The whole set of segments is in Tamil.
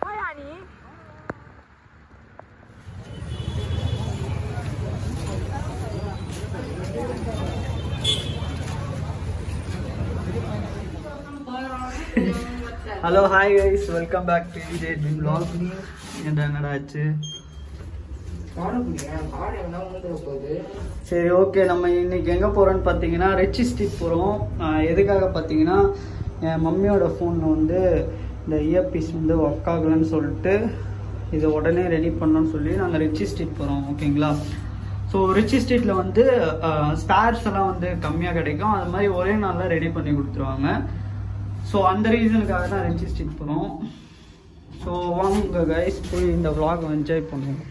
போயா நீ. Hello hi guys, welcome back to Vijay dream vlog. என்னடா ஆச்சு? சரி, ஓகே. நம்ம இன்னைக்கு எங்கே போகிறோன்னு பார்த்தீங்கன்னா ரிச்சி ஸ்ட்ரீட் போகிறோம். எதுக்காக பார்த்தீங்கன்னா என் மம்மியோட ஃபோனில் வந்து இந்த இயர்பீஸ் வந்து ஒர்க் ஆகலைன்னு சொல்லிட்டு இதை உடனே ரெடி பண்ணோன்னு சொல்லி நாங்கள் ரிச்சி ஸ்ட்ரீட் போகிறோம். ஓகேங்களா? ஸோ ரிச்சி ஸ்ட்ரீட்டில் வந்து ஸ்பேர்ஸ் எல்லாம் வந்து கம்மியாக கிடைக்கும். அது மாதிரி ஒரே நாளில் ரெடி பண்ணி கொடுத்துருவாங்க. ஸோ அந்த ரீசனுக்காக தான் ரிச்சி ஸ்ட்ரீட் போகிறோம். ஸோ வாங்க கைஸ், போய் இந்த vlog என்ஜாய் பண்ணுவோம்.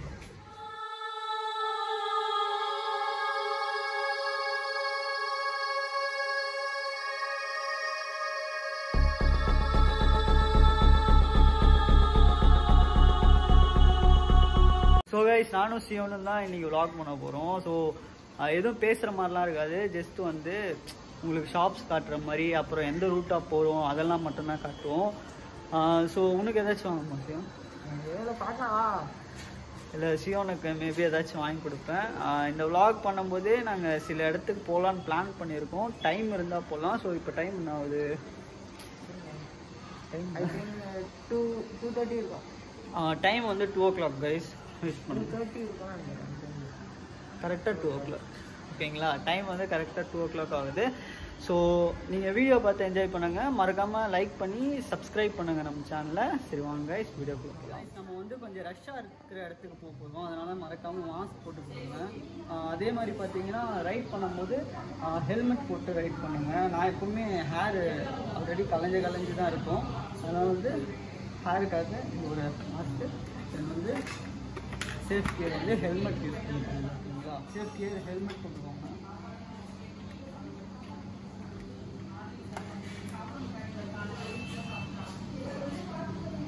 ஸோ கைஸ், நானும் சியோனும் தான் இன்றைக்கி vlog பண்ண போகிறோம். ஸோ எதுவும் பேசுகிற மாதிரிலாம் இருக்காது. ஜஸ்ட் வந்து உங்களுக்கு ஷாப்ஸ் காட்டுற மாதிரி, அப்புறம் எந்த ரூட்டாக போகிறோம் அதெல்லாம் மட்டும்தான் காட்டுவோம். ஸோ உனக்கு ஏதாச்சும் வாங்கணுமா சியோன்? இல்லை, சியோனுக்கு மேபி ஏதாச்சும் வாங்கி கொடுப்பேன். இந்த vlog பண்ணும்போதே நாங்கள் சில இடத்துக்கு போகலான்னு பிளான் பண்ணியிருக்கோம். டைம் இருந்தால் போகலாம். ஸோ இப்போ டைம் என்ன ஆகுது? டைம் வந்து 2 o'clock கைஸ். கரெக்டாக 2 o'clock. ஓகேங்களா? டைம் வந்து கரெக்டாக 2 o'clock ஆகுது. ஸோ நீங்கள் வீடியோ பார்த்து என்ஜாய் பண்ணுங்கள். மறக்காமல் லைக் பண்ணி சப்ஸ்கிரைப் பண்ணுங்கள் நம்ம சேனலை. சரி வாங்க கைஸ், வீடியோ போகலாம். நம்ம வந்து கொஞ்சம் ரஷ்ஷாக இருக்கிற இடத்துக்கு போகிறோம். அதனால் மறக்காமல் மாஸ்க் போட்டு போங்க. அதே மாதிரி பார்த்தீங்கன்னா ரைட் பண்ணும்போது ஹெல்மெட் போட்டு ரைட் பண்ணுங்கள். நான் எப்போவுமே ஹேர் ஆல்ரெடி கலைஞ்சு தான் இருக்கும். அதனால் வந்து ஹேருக்காக ஒரு மாஸ்க்கு வந்து சேஃப்டியை வந்து ஹெல்மெட் யூஸ் பண்ணிக்கோங்க. ஓகேங்களா? சேஃப்டியை ஹெல்மெட் போட்டுக்கோங்க.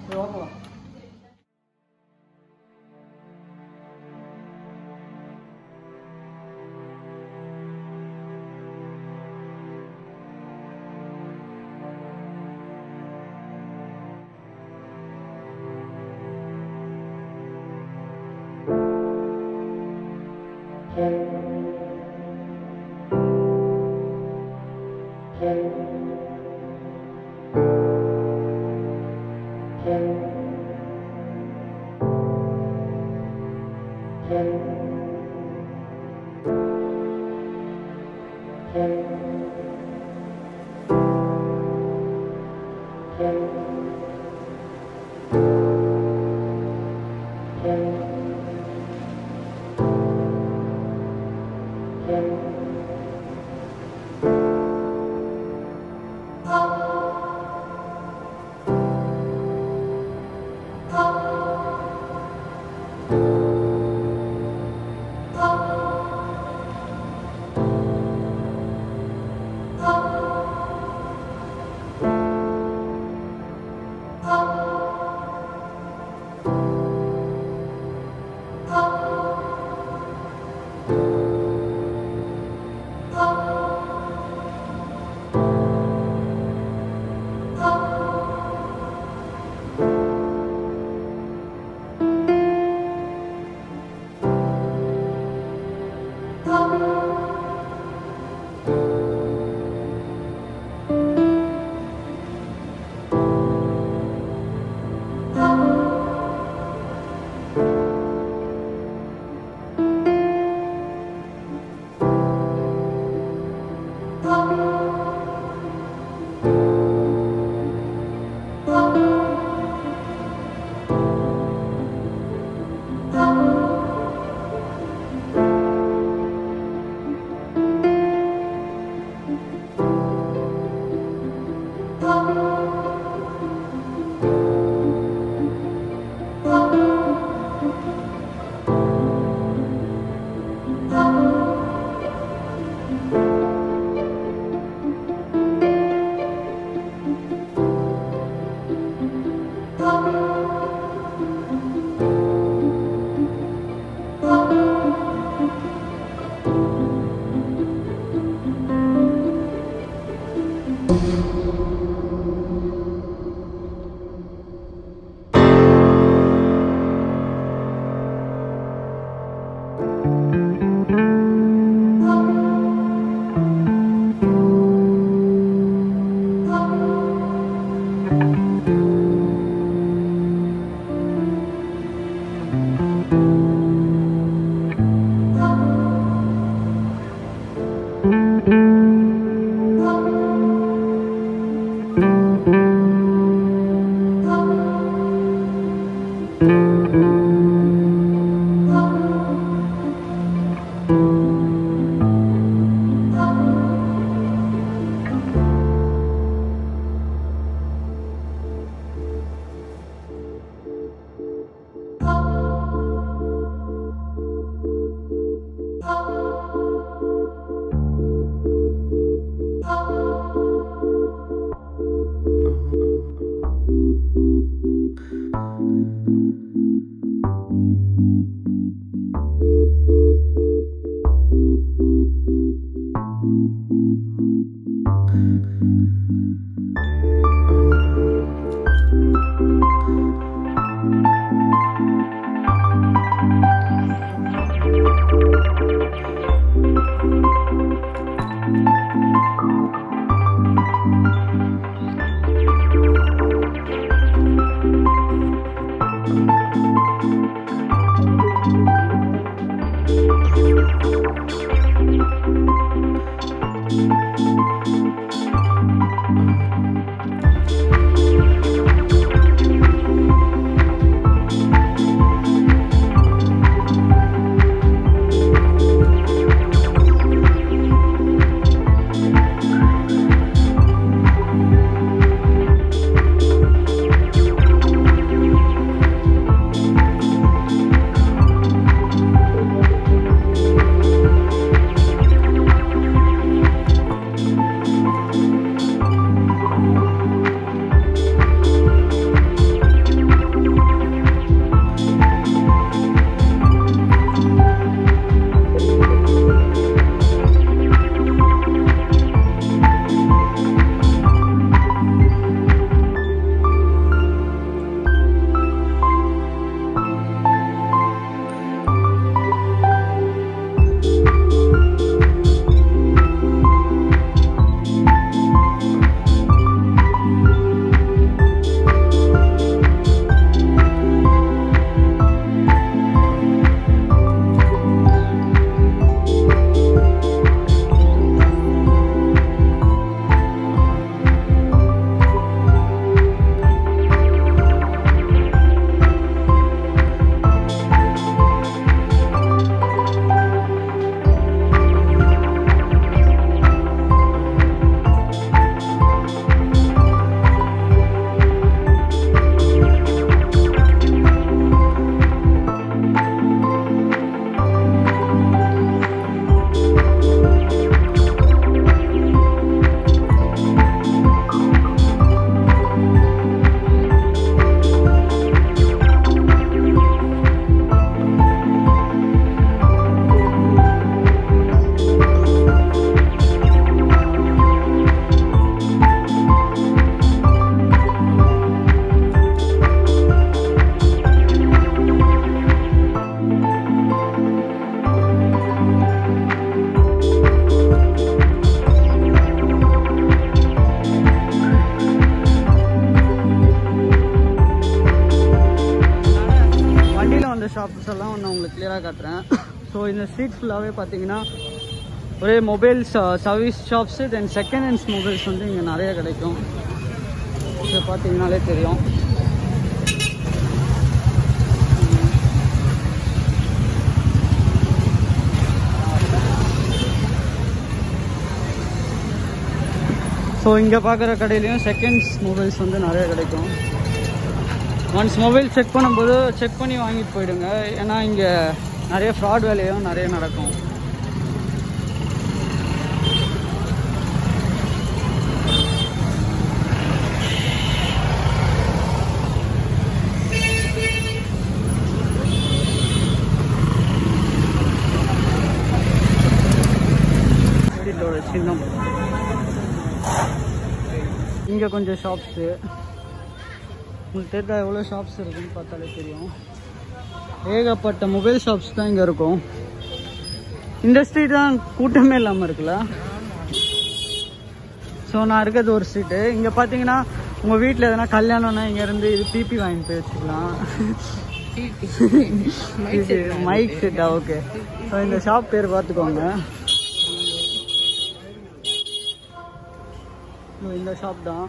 போகலாம். ஷாப்ஸ் எல்லாம் நான் உங்களுக்கு கிளியராக காட்டுறேன். ஸோ இந்த ஸ்ட்ரீட் ஃபுல்லாகவே பார்த்தீங்கன்னா ஒரே mobiles service shops, then second hands mobiles வந்து இங்கே நிறைய கிடைக்கும். இதை பார்த்தீங்கனாலே தெரியும். ஸோ இங்கே பார்க்குற கடையிலையும் செகண்ட்ஸ் மொபைல்ஸ் வந்து நிறைய கிடைக்கும். ஒன்ஸ் மொபைல் செக் பண்ணும்போது செக் பண்ணி வாங்கிட்டு போயிடுங்க. ஏன்னா இங்கே நிறைய ஃப்ராட் வேலையும் நிறைய நடக்கும். சின்னம் இங்கே கொஞ்சம் ஷாப்ஸு உங்களுக்கு தெரிஞ்சா எவ்வளோ ஷாப்ஸ் இருக்குன்னு பார்த்தாலே தெரியும். ஏகப்பட்ட மொபைல் ஷாப்ஸ் தான் இங்கே இருக்கும். இந்த ஸ்ட்ரீட் தான் கூட்டமே இல்லாமல் இருக்குல்ல. ஸோ நான் இருக்கிறது ஒரு ஸ்ட்ரீட்டு. இங்கே பார்த்தீங்கன்னா உங்கள் வீட்டில் எதனா கல்யாணம்னா இங்கேருந்து இது பிபி வாங்கிட்டு போய் வச்சுக்கலாம். மைக் செட்டா? ஓகே. ஸோ இந்த ஷாப் பேர் பார்த்துக்கோங்க. இந்த ஷாப் தான்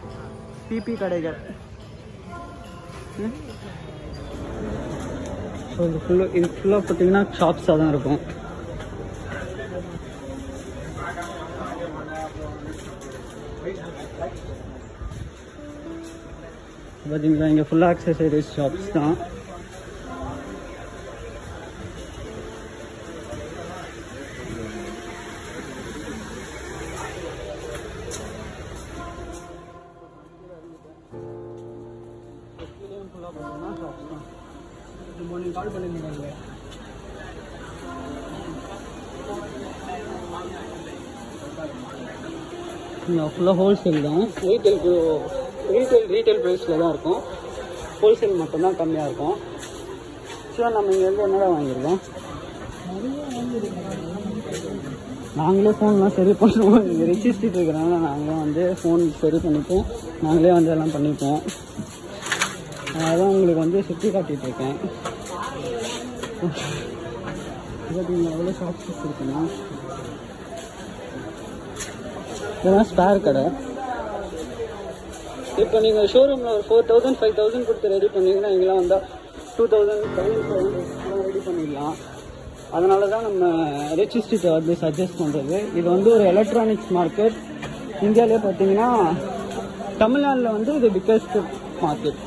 பிபி கடைகள். ஸோ இது ஃபுல்லாக பார்த்தீங்கன்னா ஷாப்ஸாக தான் இருக்கும். பார்த்தீங்களா இங்கே ஃபுல்லாக அக்சசரிஸ் ஷாப்ஸ் தான். ஃபுல்லாக பார்த்தீங்கன்னா ஷாப்ஸ் தான். மார்னிங் கால் பண்ணியிருந்தீங்க. ஃபுல்லாக ஹோல்சேல் தான். ரீட்டைல் ப்ரைஸில் தான் இருக்கும். ஹோல்சேல் மட்டும்தான் கம்மியாக இருக்கும். ஸோ நம்ம இங்கேருந்து என்னடா வாங்கியிருக்கோம். நாங்களே ஃபோன்லாம் சரி பண்ணுவோம். இங்கே ரிச்சி ஸ்ட்ரீட் இருக்கிறனால நாங்களே வந்து ஃபோன் சரி பண்ணிப்போம். நாங்களே வந்து எல்லாம் பண்ணிப்போம். அதான் உங்களுக்கு வந்து சுற்றி காட்டிகிட்ருக்கேன். பார்த்தீங்களா எவ்வளோ ஷாப்ஸ் இருக்குன்னா இதெல்லாம் ஸ்பேர் கடை. இப்போ நீங்கள் ஷோரூமில் ஒரு 4000 5000 கொடுத்து ரெடி பண்ணிங்கன்னா இங்கெல்லாம் வந்தால் 2000 1500 ரெடி பண்ணிடலாம். அதனால தான் நம்ம ரிச்சி ஸ்ட்ரீட்டை வந்து சஜஸ்ட் பண்ணுறது. இது வந்து ஒரு எலக்ட்ரானிக்ஸ் மார்க்கெட். இந்தியாவிலே பார்த்தீங்கன்னா தமிழ்நாட்டில் வந்து இது பிக்கஸ்ட் மார்க்கெட்.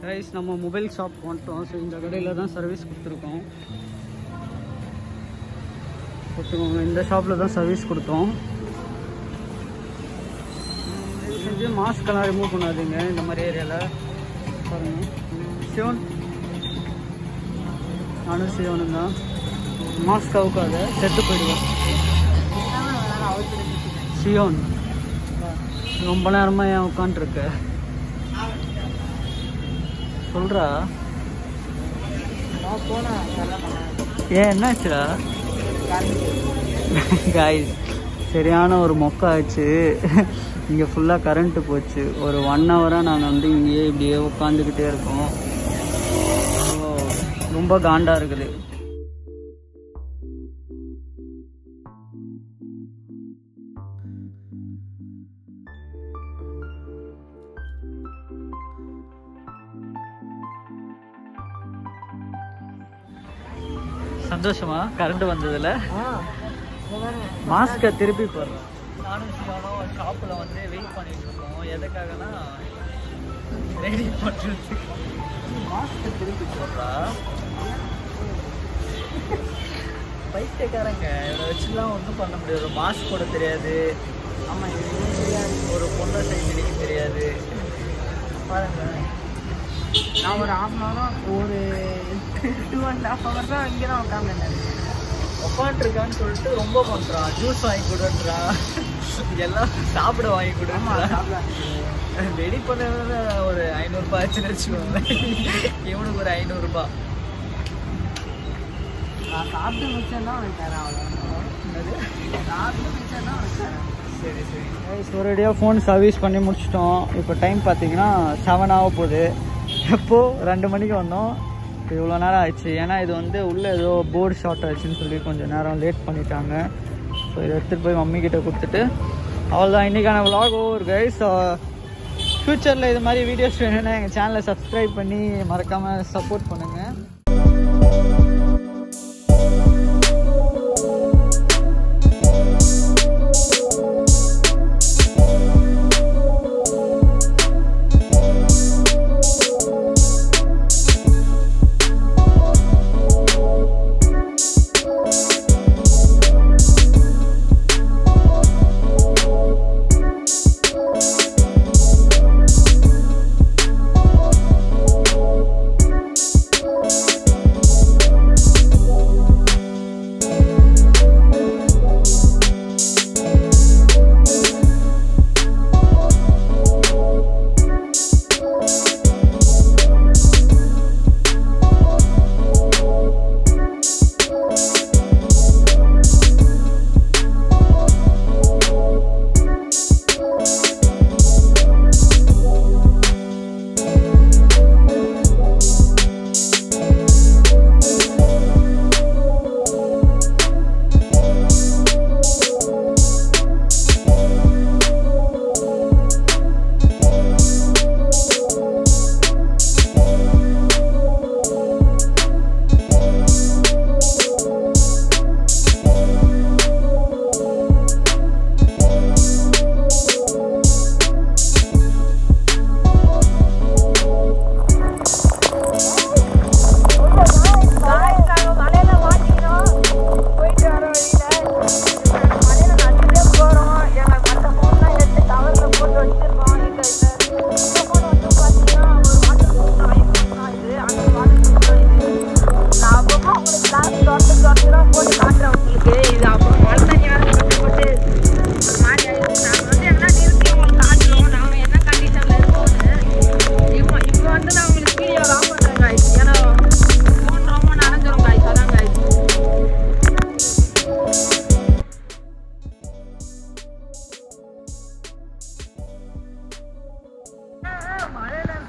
ரைஸ் நம்ம மொபைல் ஷாப் வந்துட்டோம். ஸோ இந்த கடையில் தான் சர்வீஸ் கொடுத்துருக்கோம். இந்த ஷாப்பில் தான் சர்வீஸ் கொடுத்தோம். செஞ்சு மாஸ்கெல்லாம் ரிமூவ் பண்ணாதீங்க இந்த மாதிரி ஏரியாவில். பாருங்கள் சிவன், நானும் சிவனும் தான். மாஸ்க் அவுக்காத செத்து போயிடுவேன். சியோன் ரொம்ப நேரமாக ஏன் உட்காந்துருக்க சொல்கிறா? ஏன் என்னாச்சுடா? காய்ஸ் சரியான ஒரு மொக்க ஆச்சு. இங்கே ஃபுல்லாக கரண்ட்டு போச்சு. ஒரு 1 ஹவராக நாங்கள் வந்து இங்கேயே இப்படியே உட்காந்துக்கிட்டே இருக்கோம். ரொம்ப காண்டாக இருக்குது. சந்தோஷமா கரண்ட் வந்ததில்ல? மாஸ்கை திருப்பி போடுறோம். நானும் சிவானும் ஷாப்பில் வந்து வெயிட் பண்ணிட்டு இருக்கோம். எதுக்காகனா ரெடி பண்ணுறதுக்கு. மாஸ்கை திருப்பி போடுறா பைத்தியக்காரங்க. இவரை வச்சுலாம் ஒன்றும் பண்ண முடியாது. மாஸ்க் போட தெரியாது. ஆமாம் இது தெரியாது. ஒரு பொண்ணை சைடு தெரியாது. பாருங்க நான் ஒரு 1/2 hour ஒரு 2.5 hours தான் இங்கே தான் உட்காந்துருக்கான்னு சொல்லிட்டு ரொம்ப பண்ணுறான். ஜூஸ் வாங்கி கொடுன்றான், எல்லாம் சாப்பிட வாங்கி கொடுமா. ரெடி பண்ண ஒரு 500 ரூபாய் ஆச்சுன்னு வச்சுக்கோங்க. இவனுக்கு ஒரு 500 ரூபாய். நான் சாப்பிட்டு மிச்சம் தான் தரேன். அவ்வளோ சாப்பிட்டு மிச்சம் தான் தரேன். சரி சரி ஒரேடியாக ஃபோன் சர்வீஸ் பண்ணி முடிச்சிட்டோம். இப்போ டைம் பார்த்தீங்கன்னா 7 ஆக போகுது. எப்போது 2 மணிக்கு வந்தோம். இப்போ இவ்வளோ நேரம் ஆயிடுச்சு. ஏன்னா இது வந்து உள்ளே ஏதோ போர்டு ஷார்ட் ஆயிடுச்சுன்னு சொல்லி கொஞ்சம் நேரம் லேட் பண்ணிட்டாங்க. ஸோ இதை எடுத்துகிட்டு போய் மம்மிக்கிட்ட கொடுத்துட்டு அவ்வளோதான் இன்றைக்கான vlog ஓவர் கைஸ். ஃப்யூச்சரில் இது மாதிரி வீடியோஸ் வேணும்னா எங்கள் சேனலை சப்ஸ்கிரைப் பண்ணி மறக்காமல் சப்போர்ட் பண்ணுங்கள்.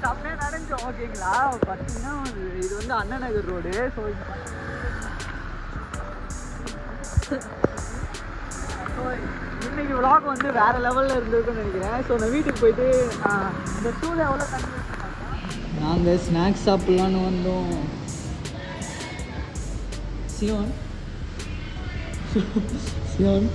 செம்மையாக நனைஞ்சோம் ஓகேங்களா. பார்த்தீங்கன்னா இது வந்து அண்ணா நகர் ரோடு. ஸோ இன்னைக்கு vlog வந்து வேற லெவலில் இருந்திருக்குன்னு நினைக்கிறேன். ஸோ நான் வீட்டுக்கு போயிட்டு இந்த ஸ்டூல எவ்வளோ தண்ணி நாங்கள் ஸ்நாக்ஸ் சாப்பிட்லான்னு வந்தோம். சியோன் சியோன்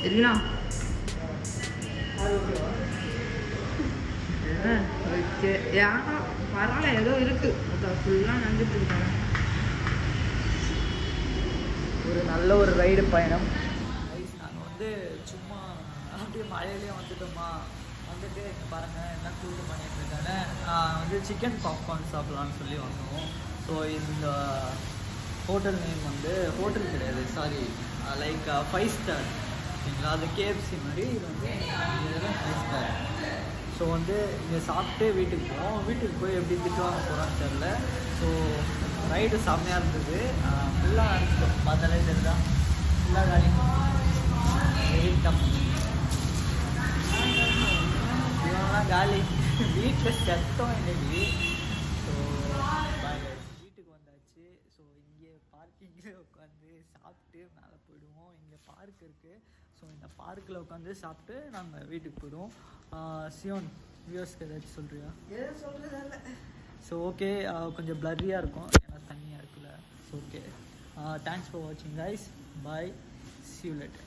என்ன பரவாயில்ல ஏதோ இருக்கு ஃபுல்லாக நம்பிட்டு இருக்காங்க. ஒரு நல்ல ஒரு ரைடு பயணம். நாங்கள் வந்து சும்மா அப்படியே மழையிலேயே வந்துட்டோமா, வந்துட்டு பாருங்கள் என்ன கூட்டு பண்ணிட்டு இருக்காங்க. வந்து சிக்கன் பாப்கார்ன் சாப்பிட்லான்னு சொல்லி வந்தோம். ஸோ இந்த ஹோட்டல் நேம் வந்து ஹோட்டல் கிடையாது, சாரி, லைக் 5 ஸ்டார் ஓகேங்களா. அது KFC மாதிரி. இது வந்து 5 ஸ்டார். ஸோ வந்து இங்கே சாப்பிட்டு வீட்டுக்கு போவோம். வீட்டுக்கு போய் எப்படி திட்டுவாங்க போகிறான்னு தெரில. ஸோ ரைடு செம்மையாக இருந்தது. ஃபுல்லாக இருந்துச்சு, பார்த்தாலே தெரியுதான், ஃபுல்லாக காலி இவங்கெல்லாம் காலி. வீட்டில் செத்தோம் இன்னைக்கு. ஸோ வீட்டுக்கு வந்தாச்சு. ஸோ இங்கே பார்க்கிங்கில் உட்காந்து சாப்பிட்டு மேலே போயிடுவோம். இங்கே பார்க் இருக்குது. ஸோ இந்த பார்க்கில் உட்காந்து சாப்பிட்டு நாங்கள் வீட்டுக்கு போயிடுவோம். சியோன் வியூவர்ஸ்க்கு ஏதாச்சும் சொல்கிறியா? எதுவும் சொல்கிறதில்ல. ஸோ ஓகே, கொஞ்சம் பிளரியாக இருக்கும் ஏன்னா தண்ணியாக இருக்குல்ல. ஸோ ஓகே, தேங்க்ஸ் ஃபார் வாட்சிங் guys. Bye, see you later.